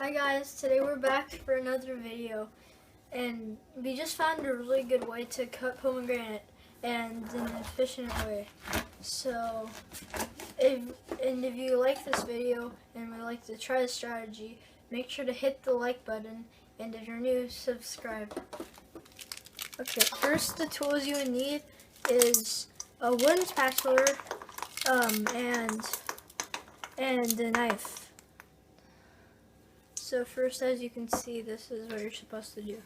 Hi guys, today we're back for another video, and we just found a really good way to cut pomegranate and in an efficient way. So if you like this video and would like to try the strategy, make sure to hit the like button, and if you're new, subscribe. Okay, first the tools you would need is a wooden spatula and a knife. So first, as you can see, this is what you're supposed to do.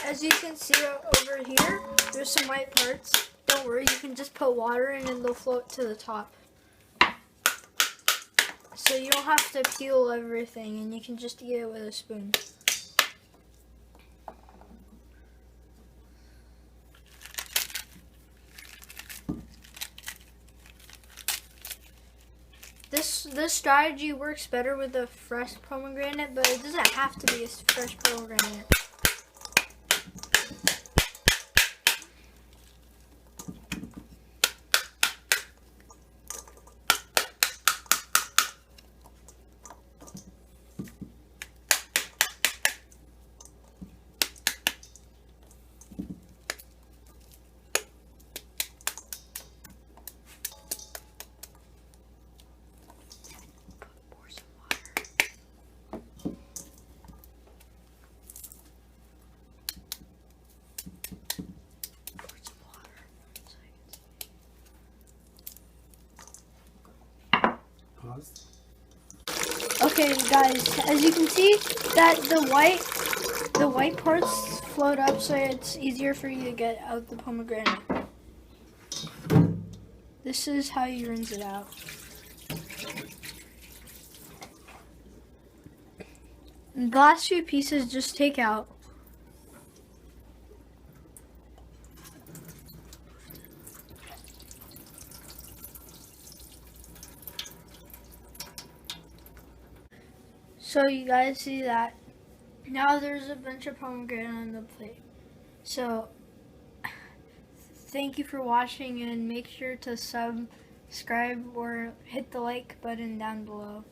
As you can see over here, there's some white parts. Don't worry, you can just put water in and they'll float to the top. So you don't have to peel everything, and you can just eat it with a spoon. This strategy works better with a fresh pomegranate, but it doesn't have to be a fresh pomegranate. Okay guys, as you can see that the white parts float up, so it's easier for you to get out the pomegranate. This is how you rinse it out. And the last few pieces just take out. So you guys see that now there's a bunch of pomegranate on the plate. So thank you for watching, and make sure to subscribe or hit the like button down below.